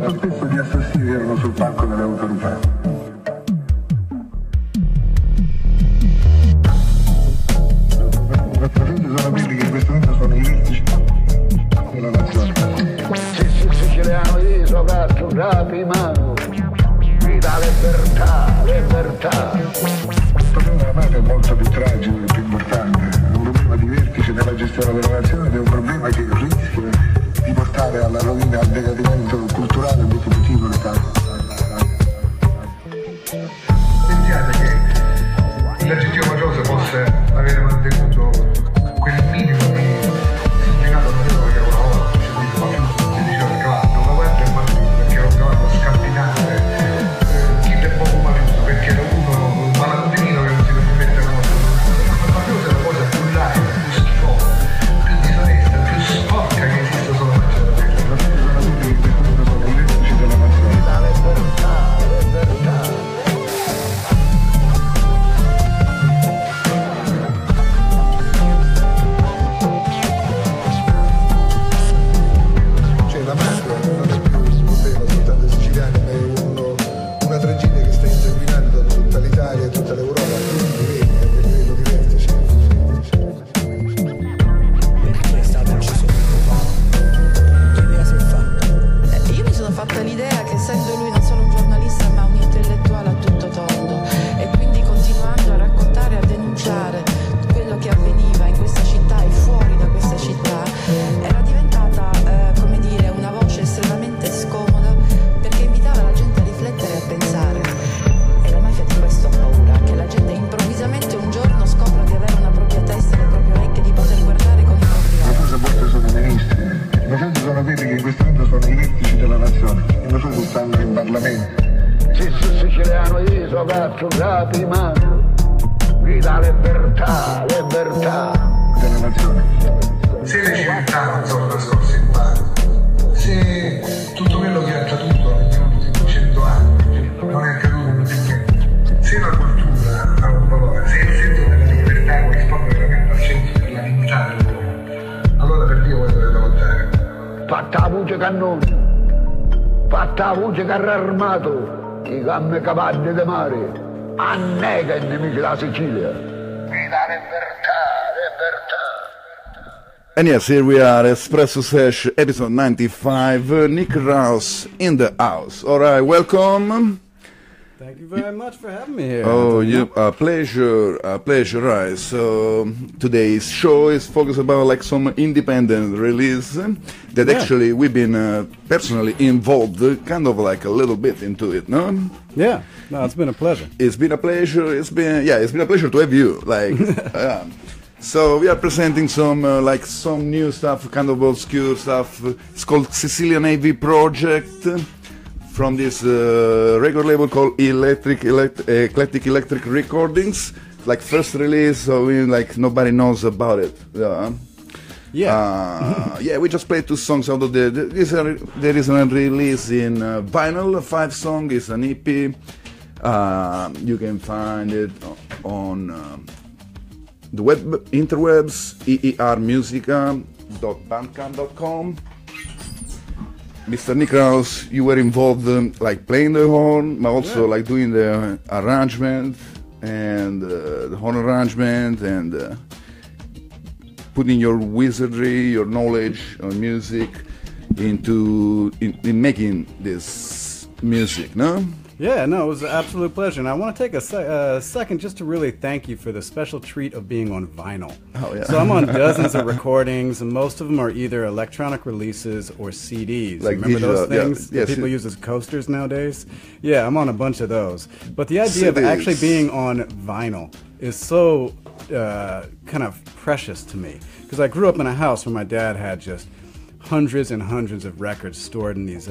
fatto spesso di assassini che erano sul palco delle autorità. Naturalmente sono quelli che in questo momento sono i vertici della nazione. Siciliano io so cazzo, capi mano, vita libertà, libertà. Questo problema della mafia è molto più tragico e più importante, è un problema di vertice nella gestione della nazione ed è un problema che rischia di portare alla rovina, al decadimento culturale e definitivo dell'Italia. Pensiate che l'aggettivo mafioso possa avere mantenuto quel minimo di significato notevole che una volta si diceva cavallo, ma guarda il mafioso perché era un cavallo scampinante, chi è poco mafioso perché era uno malacontino che non si permette una cosa. Il mafioso è la cosa più live, più schifosa, più disonesta, più sporca che esiste solo nella terra. La fine sono quelli che sono i vertici della nazione. La libertà, libertà. La mafia non è più un problema soltanto dei siciliani, ma è una tragedia che sta inseguinando tutta l'Italia e tutta l'Europa a tutti i livelli, a livello di vertice. Perché è stato ucciso tempo fa? Che idea si è fatta? Io mi sono fatta l'idea che essendo lui non solo un giornalista ma un intellettuale a tutto tondo e quindi continuando a raccontare e a denunciare quello che avveniva in questa città e fuori da questa città era diventata, come dire, una voce estremamente scomoda perché invitava la gente a riflettere e a pensare. E la mafia di questo ha paura, che la gente improvvisamente un giorno scopra di avere una propria testa e le proprie orecchie, di poter guardare con i propri I occhi. mafiosi a volte sono i ministri, i mafiosi sono quelli che in questo momento sono i vertici della nazione, i mafiosi stanno in Parlamento. Siciliano io so cazzo, capi mano, vita libertà, libertà. Della nazione. Se le civiltà non sono trascorse in mano, se tutto quello che è accaduto negli ultimi 100 anni non è accaduto inutilmente, se la cultura ha un valore, se il senso della libertà corrisponde veramente al senso della dignità dell'uomo, allora per Dio voi dovete lottare. Fatta la voce cannone, fatta la voce carro armato, i camme cavalli de mare, annega i nemici della Sicilia. Vita libertà, libertà. And yes, here we are, Espresso Sesh, episode 95, Nick Rous in the house. Alright, welcome. Thank you very much for having me here. Oh, a pleasure, right. So, today's show is focused about like some independent release that actually we've been personally involved, kind of like a little bit into it, no? Yeah, no, it's been a pleasure. It's been a pleasure, it's been a pleasure to have you, like... So we are presenting some some new stuff, kind of obscure stuff. It's called Sicilian AV Project from this record label called Eclectic Electric Recordings. Like first release, so nobody knows about it. Yeah, we just played 2 songs out of there is a release in vinyl. 5 songs is an EP. You can find it on. The web interwebs, eermusica.bandcamp.com. Mr. Nick Rous, you were involved playing the horn, but also doing the arrangement and the horn arrangement and putting your wizardry, your knowledge on music in making this music, no? Yeah, no, it was an absolute pleasure. And I want to take a second just to really thank you for the special treat of being on vinyl. Oh, yeah. So I'm on dozens of recordings, and most of them are either electronic releases or CDs. Like Remember digital, those things yeah. that people use as coasters nowadays? Yeah, I'm on a bunch of those. But the idea of actually being on vinyl is so kind of precious to me. Because I grew up in a house where my dad had just hundreds and hundreds of records stored in these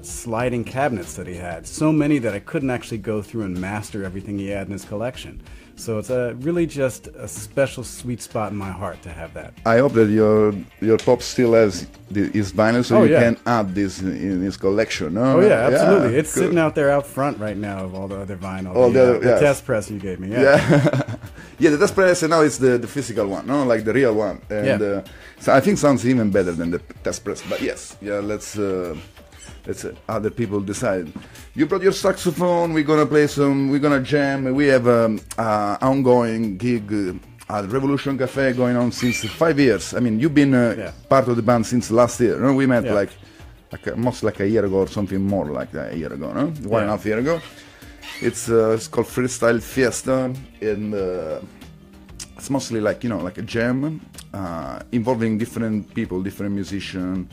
sliding cabinets that he had. So many that I couldn't actually go through and master everything he had in his collection. So it's really just a special sweet spot in my heart to have that. I hope that your pop still has his vinyl, so you can add this in his collection. No? Oh yeah, absolutely. It's good. sitting out there out front right now of all the other vinyl. All the test press you gave me. Yeah, the test press, and now it's the physical one, no, like the real one. And so I think sounds even better than the test press. But yes, let's let's say other people decide. You brought your saxophone. We're gonna play some. We're gonna jam. We have ongoing gig at Revolution Cafe going on since 5 years. I mean, you've been part of the band since last year. No? We met like almost like a year ago or something more like a year ago. No, 1.5 years ago. It's called Freestyle Fiesta, and it's mostly like like a jam involving different people, different musicians.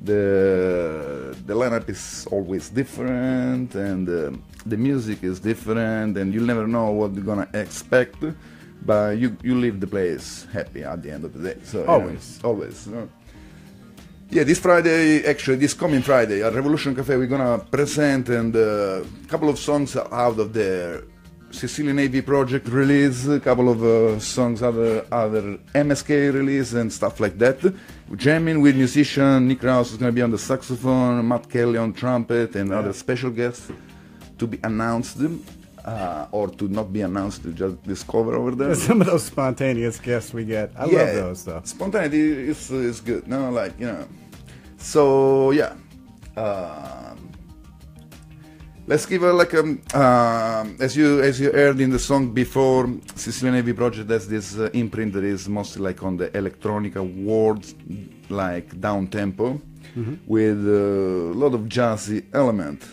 The lineup is always different, and the music is different, and you'll never know what you're gonna expect, but you leave the place happy at the end of the day. So always. Yeah, this Friday, actually, this coming Friday at Revolution Cafe, we're gonna present and a couple of songs out of the Sicilian AV Project release, a couple of songs other MSK release and stuff like that. We're jamming with musician Nick Rous is gonna be on the saxophone, Matt Kelly on trumpet, and other special guests to be announced. Or to not be announced, to just discover over there. Some of those spontaneous guests we get, I love those though. Spontaneity is good, no, like So yeah, let's give her like as you heard in the song before, Sicilian AV Project has this imprint that is mostly like on the electronica world, like down tempo, with a lot of jazzy elements.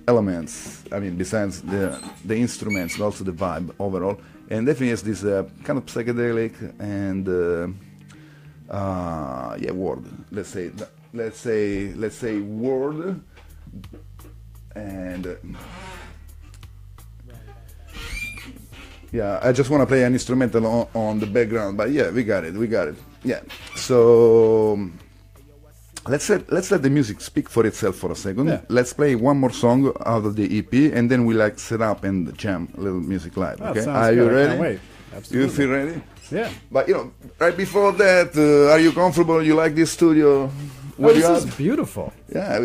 I mean, besides the instruments, and also the vibe overall, and definitely has this kind of psychedelic and word. Let's say word, and I just want to play an instrumental on the background, but we got it. Yeah, so. Let's let the music speak for itself for a second. Yeah. Let's play one more song out of the EP, and then we set up and jam a little music live. Okay, are you ready? I can't wait. Absolutely. You feel ready? Yeah. But right before that, are you comfortable? You like this studio? This is beautiful. Yeah.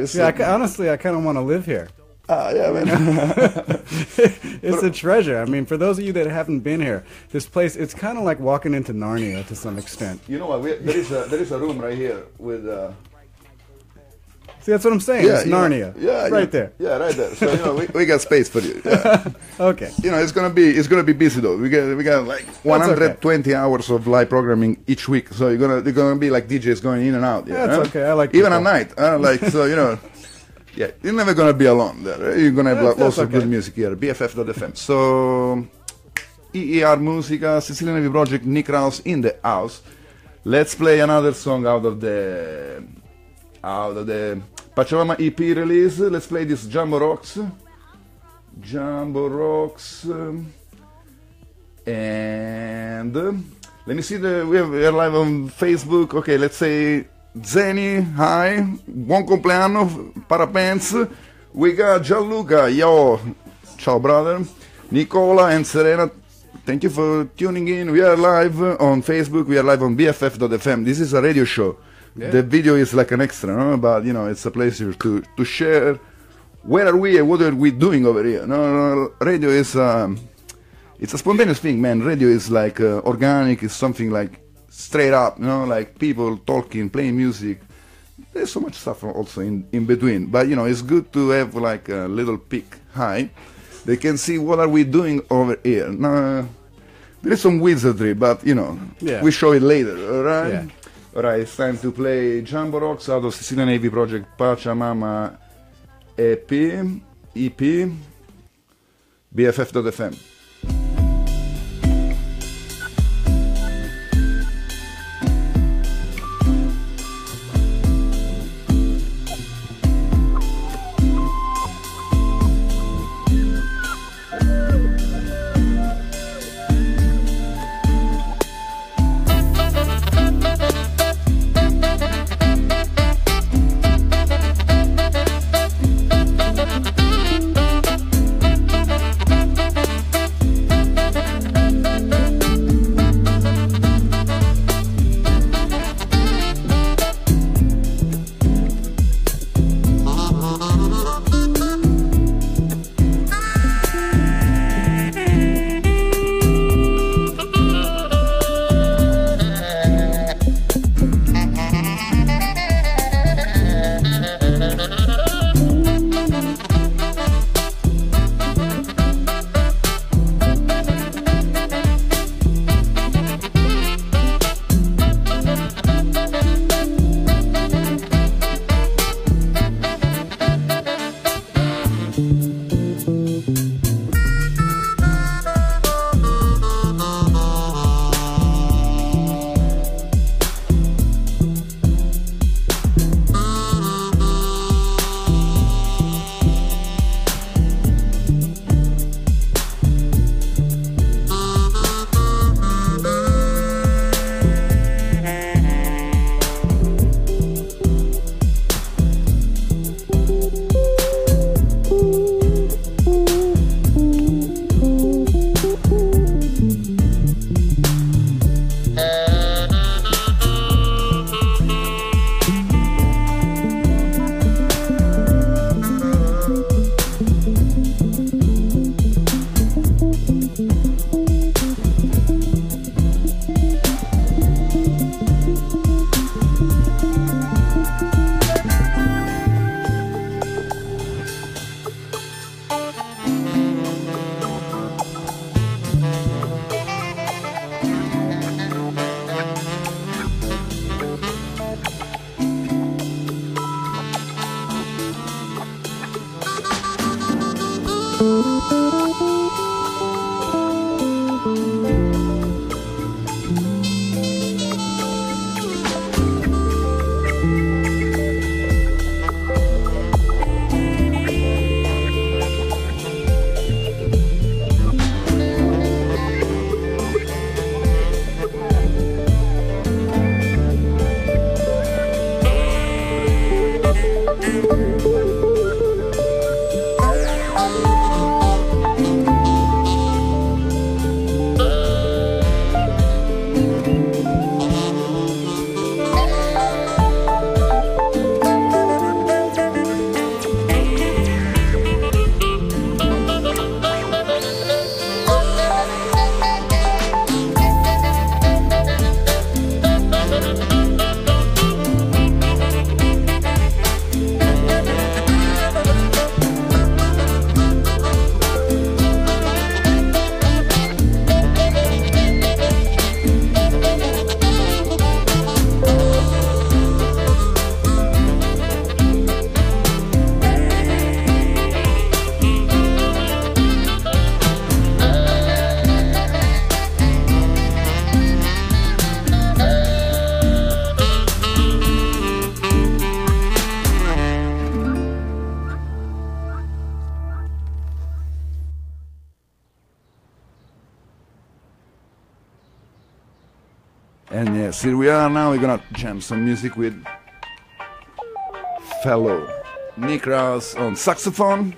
Honestly, I kind of want to live here. Yeah, man. It's a treasure. I mean, for those of you that haven't been here, this place, it's kind of like walking into Narnia to some extent. You know what? There is a room right here with. See, that's what I'm saying. It's Narnia. Right there. Yeah, right there. So we got space for you. Yeah. Okay. It's gonna be busy though. We got like 120 hours of live programming each week. So they're gonna be like DJs going in and out. That's okay. I like even at night. You're never gonna be alone there. You're gonna have lots of good music here. BFF.fm. So EER Musica, Sicilian AV Project, Nick Rous in the house. Let's play another song out of the Pachamama EP release. Let's play this Jumbo Rocks, and let me see we are live on Facebook. Okay, let's say Zeni, hi, buon compleanno, parabens. We got Gianluca, yo, ciao brother, Nicola and Serena. Thank you for tuning in. We are live on Facebook. We are live on BFF.fm. This is a radio show. Yeah. The video is like an extra, no? But it's a pleasure to share. Where are we and what are we doing over here? No, radio is it's a spontaneous thing, man. Radio is like organic. It's something like straight up, like people talking, playing music. There's so much stuff also in between, but it's good to have like a little peek high. They can see what are we doing over here. Now, there is some wizardry, but we show it later. All right. Yeah. Alright, it's time to play Jumbo Rocks out of Sicilian AV Project Pachamama EP, BFF.fm. And yes, here we are now. We're gonna jam some music with fellow Nick Rous on saxophone.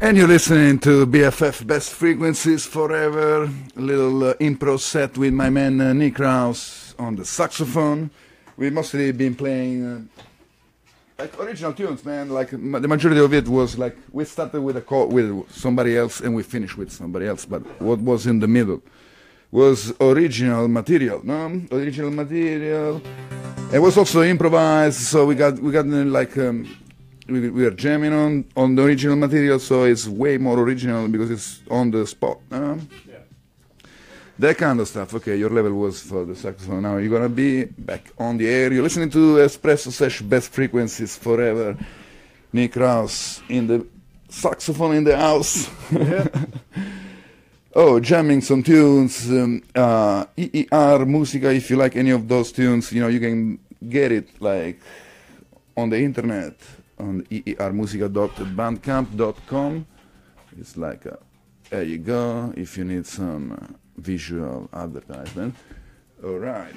And you're listening to BFF Best Frequencies Forever, a little improv set with my man Nick Rous on the saxophone. We've mostly been playing like original tunes, man. Like the majority of it was like we started with with somebody else and we finished with somebody else. But what was in the middle was original material, no? Original material. It was also improvised, so we got like. We are jamming on the original material, so it's way more original because it's on the spot. Yeah. That kind of stuff. Okay, your level was for the saxophone. Now you're gonna be back on the air. You're listening to Espresso Sesh Best Frequencies Forever. Nick Rous in the saxophone in the house. Yeah. Oh, jamming some tunes. EER Musica. If you like any of those tunes, you know you can get it like on the internet. On eermusica.bandcamp.com. It's like there you go if you need some visual advertisement. All right,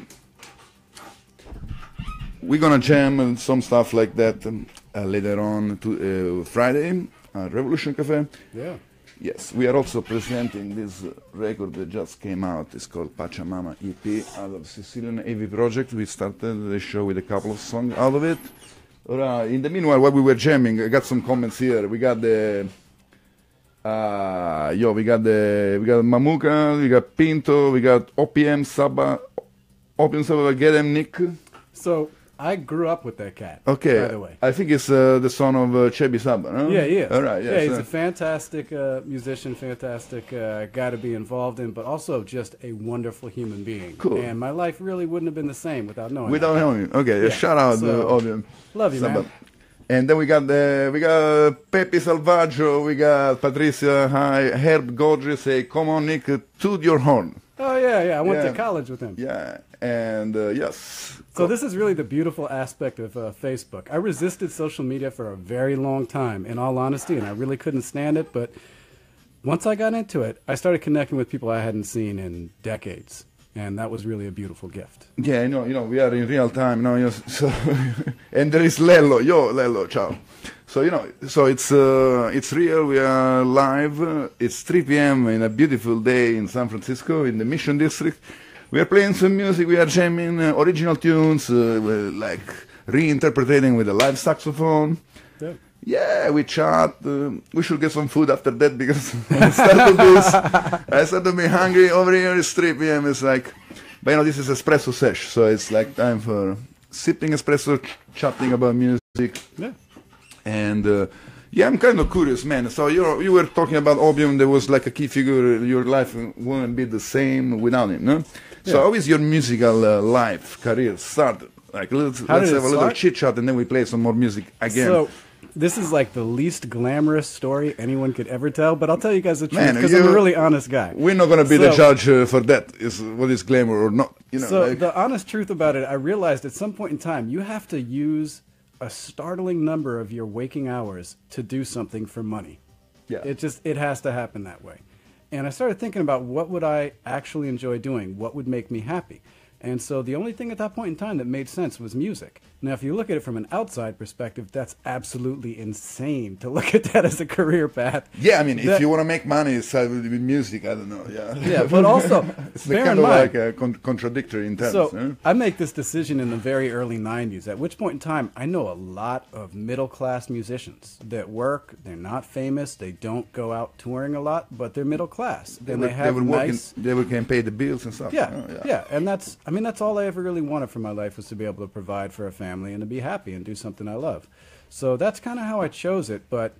we're gonna jam some stuff like that later on to Friday at Revolution Cafe. Yeah. Yes, we are also presenting this record that just came out. It's called Pachamama EP out of Sicilian AV Project. We started the show with a couple of songs out of it. Alright, in the meanwhile, while we were jamming, I got some comments here. We got the we got Mamuka, we got Pinto, we got Opium Saba, get him, Nick. So I grew up with that cat. Okay, by the way, I think it's the son of Chebi Saba, no? Yeah, yeah. All right, yes, yeah. He's a fantastic musician, fantastic guy to be involved in, but also just a wonderful human being. Cool. And my life really wouldn't have been the same without knowing. Without knowing him. Okay, yeah. Shout out Opium. Love you, Saba. man. And then we got Pepe Salvaggio, we got Patricia, hi, Herb Gorgeous, say, come on, Nick, toot your horn. Oh, yeah. I went to college with him. Yeah, and yes. So this is really the beautiful aspect of Facebook. I resisted social media for a very long time, in all honesty, and I really couldn't stand it. But once I got into it, I started connecting with people I hadn't seen in decades. And that was really a beautiful gift. Yeah, you know, we are in real time, so and there is Lello. Yo, Lello, ciao. So, so it's real. We are live. It's 3 p.m. in a beautiful day in San Francisco, in the Mission District. We are playing some music. We are jamming original tunes, like reinterpreting with a live saxophone. Yeah. Yeah, we chat. We should get some food after that because I started to be hungry. Over here it's 3 p.m. It's like, but this is Espresso Sesh, so it's like time for sipping espresso, chatting about music. Yeah. And I'm kind of curious, man. So you were talking about Opium. There was like a key figure. Your life wouldn't be the same without him, no? Yeah. So how is your musical life, career started? Like let's have a little chit chat and then we play some more music again. So, this is like the least glamorous story anyone could ever tell, but I'll tell you guys the truth because I'm a really honest guy. We're not going to be the judge for that, is what is glamour or not. So the honest truth about it, I realized at some point in time, you have to use a startling number of your waking hours to do something for money. Yeah. It has to happen that way. And I started thinking about what would I actually enjoy doing? What would make me happy? And so the only thing at that point in time that made sense was music. Now, if you look at it from an outside perspective, that's absolutely insane to look at that as a career path. Yeah, I mean, if you want to make money with music, I don't know. Yeah, yeah, but also, it's kind of like a contradictory in terms. So I make this decision in the very early 90s, at which point in time, I know a lot of middle-class musicians that work, they're not famous, they don't go out touring a lot, but they're middle class. They can pay the bills and stuff. Yeah, and that's all I ever really wanted for my life was to be able to provide for a family and to be happy and do something I love. So that's kind of how I chose it. But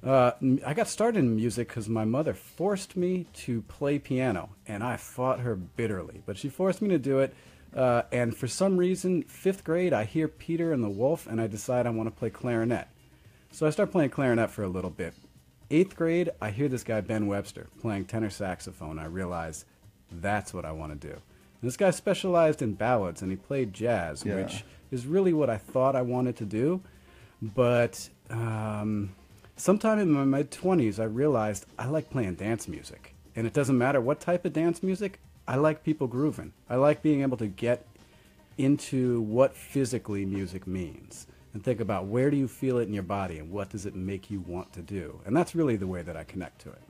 I got started in music because my mother forced me to play piano, and I fought her bitterly. But she forced me to do it, and for some reason, 5th grade, I hear Peter and the Wolf, and I decide I want to play clarinet. So I start playing clarinet for a little bit. 8th grade, I hear this guy, Ben Webster, playing tenor saxophone. I realize that's what I want to do. And this guy specialized in ballads, and he played jazz, which is really what I thought I wanted to do. But sometime in my mid-20s, I realized I like playing dance music. And it doesn't matter what type of dance music, I like people grooving. I like being able to get into what physically music means and think about where do you feel it in your body and what does it make you want to do. And that's really the way that I connect to it.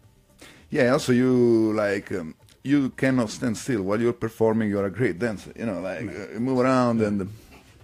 Yeah, also you like you cannot stand still while you're performing. You're a great dancer, you know, like you move around and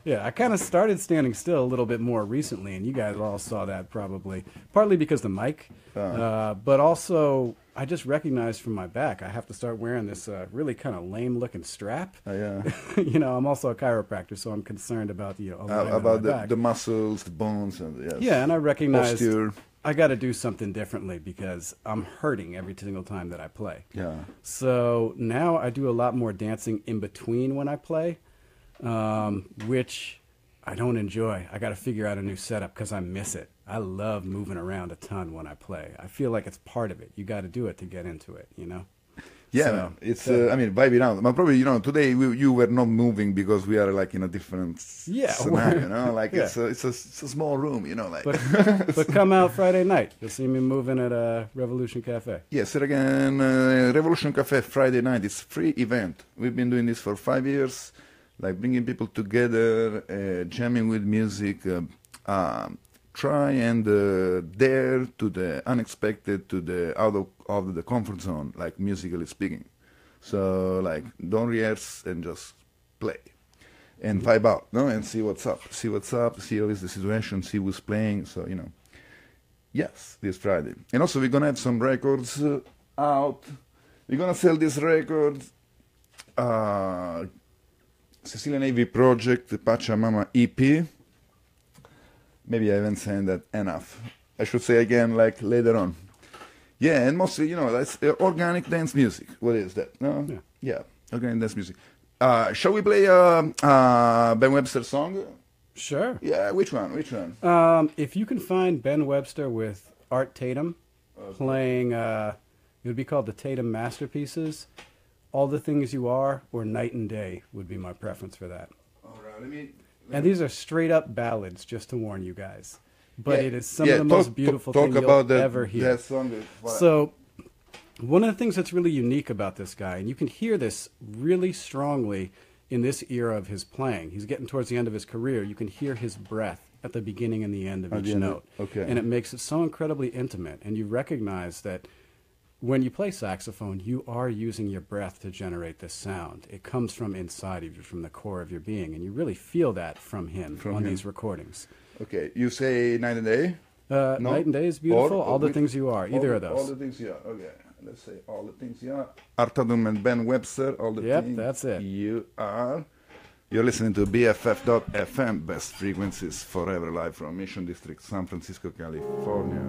yeah, I kind of started standing still a little bit more recently, and you guys all saw that probably, partly because the mic, but also I just recognized from my back I have to start wearing this really kind of lame-looking strap. yeah. You know, I'm also a chiropractor, so I'm concerned about About the muscles, the bones, and yes. Yeah, and I recognized posture. I got to do something differently because I'm hurting every single time that I play. Yeah. So now I do a lot more dancing in between when I play, which I don't enjoy. I got to figure out a new setup because I miss it. I love moving around a ton when I play. I feel like it's part of it. You got to do it to get into it, you know? Yeah, So, man. It's I mean, vibing out. But probably, you know, today you were not moving because we are like in a different scenario, you know, like Yeah. it's a small room, you know, like. But come out Friday night. You'll see me moving at Revolution Cafe. Yes, again, Revolution Cafe Friday night. It's free event. We've been doing this for 5 years, like bringing people together, jamming with music, try and dare to the unexpected, to the out of the comfort zone, like musically speaking. So like don't rehearse and just play and vibe out, no, and see what's up, see how is the situation, see who's playing. So you know, yes, this Friday, and also we're gonna have some records out. We're gonna sell these records. Sicilian AV Project, the Pachamama EP. Maybe I haven't said that enough. I should say again, like later on. Yeah, and mostly, you know, that's organic dance music. What is that? No? Yeah, organic dance music. Shall we play Ben Webster song? Sure. Yeah, which one? If you can find Ben Webster with Art Tatum playing, it would be called the Tatum Masterpieces. All the Things You Are or Night and Day would be my preference for that. All right, let me... And these are straight up ballads, just to warn you guys. But Yeah, it is some of the most beautiful things you'll ever hear. That song is So, one of the things that's really unique about this guy, and you can hear this really strongly in this era of his playing. He's getting towards the end of his career. You can hear his breath at the beginning and the end of each note. Okay. And it makes it so incredibly intimate. And you recognize that when you play saxophone, you are using your breath to generate this sound. It comes from inside of you, from the core of your being, and you really feel that from him on these recordings. Okay, you say Night and Day? No? Night and Day is beautiful. Or All the which- Things You Are, either of those. All the Things You Are, okay. Let's say All the Things You Are. Artadum and Ben Webster, All the Yep, Things that's it. You Are. You're listening to BFF.FM, best frequencies forever, live from Mission District, San Francisco, California.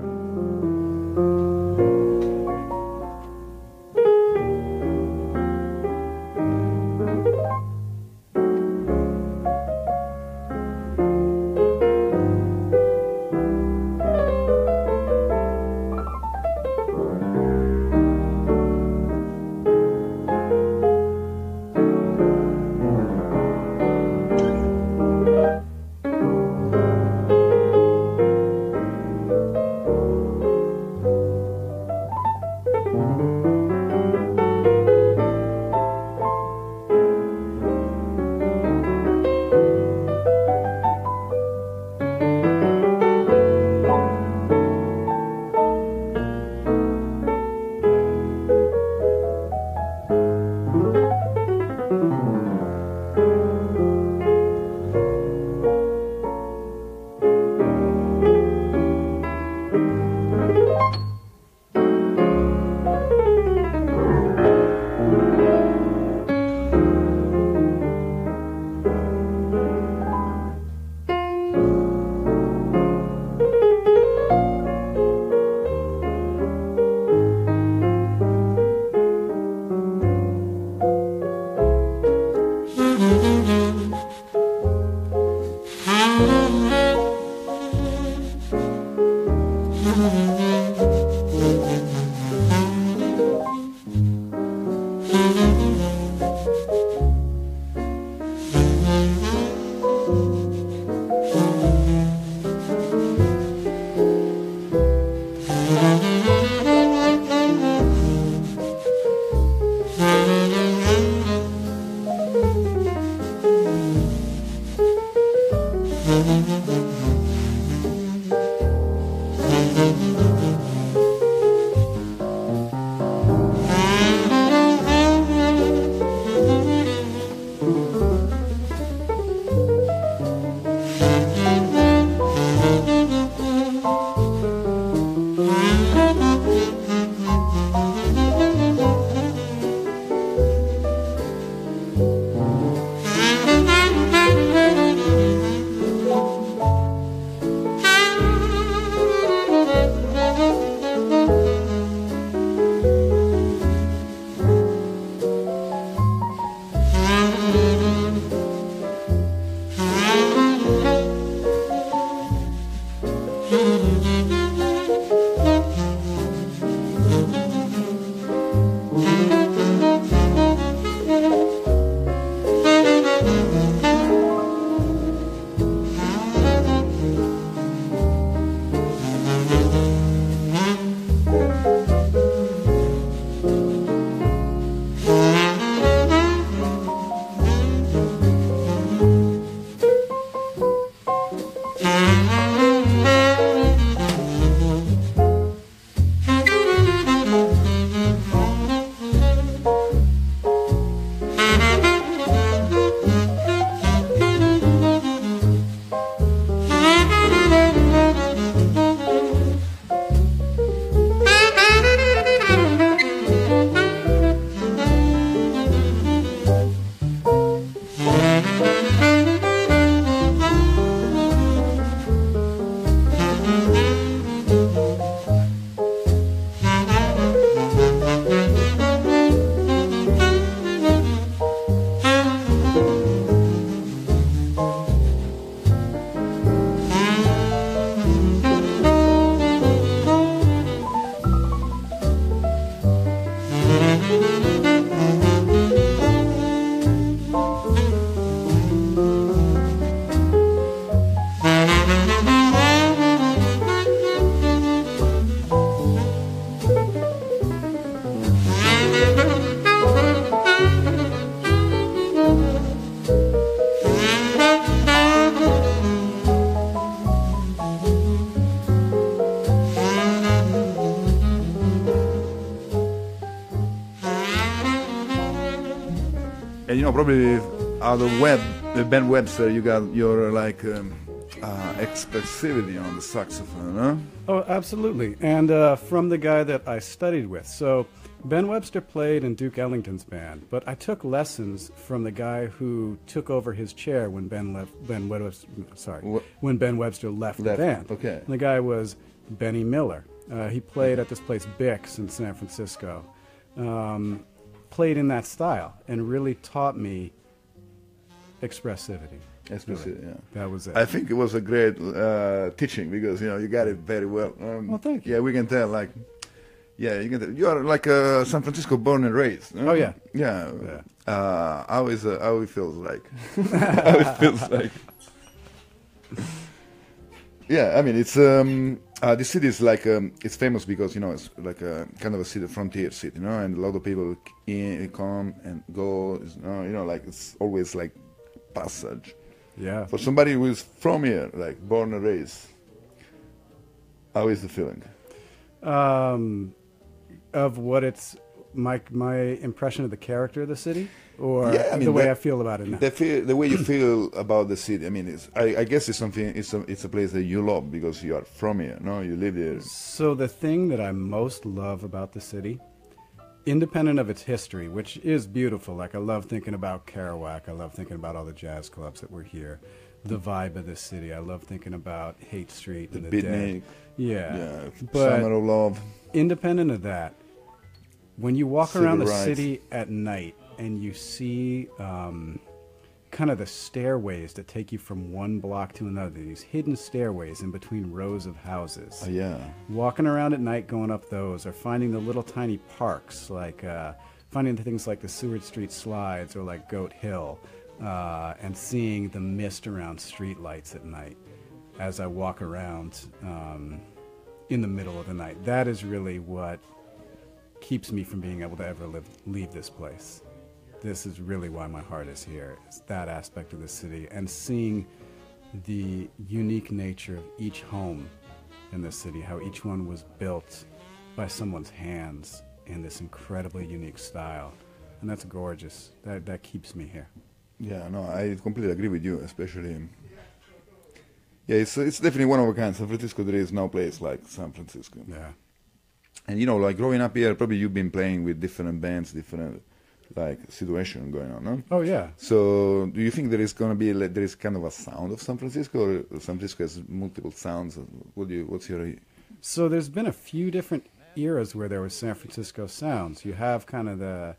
And you know, probably out of Ben Webster, you got your like expressivity on the saxophone, huh? Oh, absolutely. And from the guy that I studied with. So Ben Webster played in Duke Ellington's band, but I took lessons from the guy who took over his chair when Ben Webster left the band. Okay. And the guy was Benny Miller. He played at this place Bix in San Francisco. Played in that style and really taught me expressivity. Expressive, yeah. That was it. I think it was a great teaching because you know you got it very well. Well, thank you. Yeah, we can tell. Like, yeah, you can tell. You are like San Francisco born and raised. Huh? Oh yeah. Yeah. How it feels like. How it feels like. Yeah, I mean it's the city is like it's famous because you know it's like a kind of a city, frontier city, you know, and a lot of people come and go. You know, like it's always like passage. Yeah. For somebody who is from here, like born and raised, how is the feeling? Of what it's my impression of the character of the city, or Yeah, I mean, the way I feel about it now. The way you feel about the city. I mean, I guess it's something. It's a place that you love because you are from here. No, you live here. So the thing that I most love about the city, independent of its history, which is beautiful, like I love thinking about Kerouac, I love thinking about all the jazz clubs that were here, the vibe of the city, I love thinking about Haight Street and the Beatnik. Dead. Yeah. Yeah, But Summer of Love. independent of that, when you walk Civil around the rights. city at night and you see kind of the stairways that take you from one block to another, these hidden stairways in between rows of houses. Yeah. Walking around at night going up those, or finding the little tiny parks, like finding things like the Seward Street slides or like Goat Hill, and seeing the mist around street lights at night as I walk around in the middle of the night. That is really what keeps me from being able to ever leave this place. This is really why my heart is here. It's that aspect of the city and seeing the unique nature of each home in the city, how each one was built by someone's hands in this incredibly unique style. And that's gorgeous. That keeps me here. Yeah, no, I completely agree with you, especially. Yeah, it's definitely one of a kind. San Francisco, there is no place like San Francisco. Yeah. And you know, like growing up here, probably you've been playing with different bands, different like situation going on, no? Oh yeah. So do you think there is going to be there is kind of a sound of San Francisco, or San Francisco has multiple sounds? What's your? So there's been a few different eras where there was San Francisco sounds. You have kind of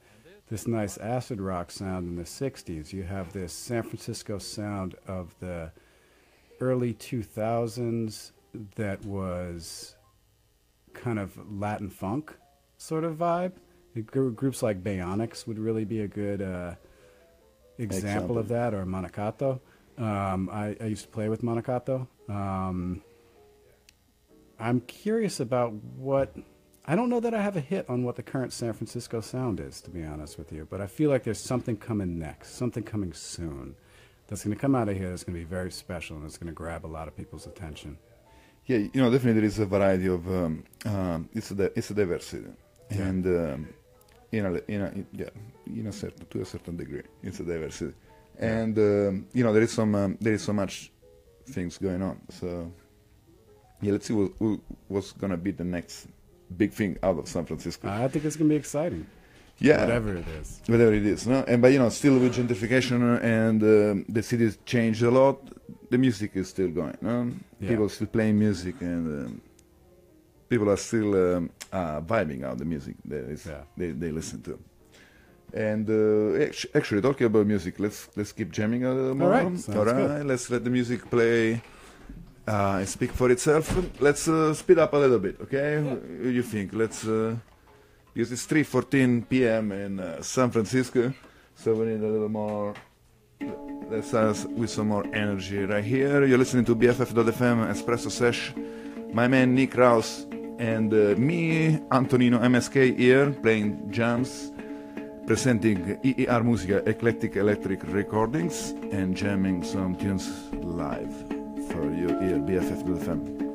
this nice acid rock sound in the 60s. You have this San Francisco sound of the early 2000s that was kind of Latin funk sort of vibe. Groups like Bionics would really be a good example of that, or Manicato. I used to play with Manicato. I'm curious about what... I don't know that I have a hit on what the current San Francisco sound is, to be honest with you, but I feel like there's something coming next, something coming soon, that's going to come out of here that's going to be very special, and it's going to grab a lot of people's attention. Yeah, you know, definitely there is a variety of... it's a diversity. Yeah. And... to a certain degree, it's a diversity, and you know there is so much things going on. So yeah, let's see what's gonna be the next big thing out of San Francisco. I think it's gonna be exciting. Yeah, whatever it is, no. And but you know, still with gentrification and the city's changed a lot. The music is still going. No? Yeah. People still playing music and. People are still vibing out the music they listen to. And actually, talking about music, let's keep jamming a little more. All right, good. Let's let the music play and speak for itself. Let's speed up a little bit, okay? Yeah. What do you think? Let's because it's 3:14 p.m. in San Francisco, so we need a little more. Let's start with some more energy right here. You're listening to BFF.fm Espresso Sesh. My man Nick Rous. And me, Antonino MSK here, playing jams, presenting EER Musica, Eclectic Electric Recordings, and jamming some tunes live for you here, BFF.fm.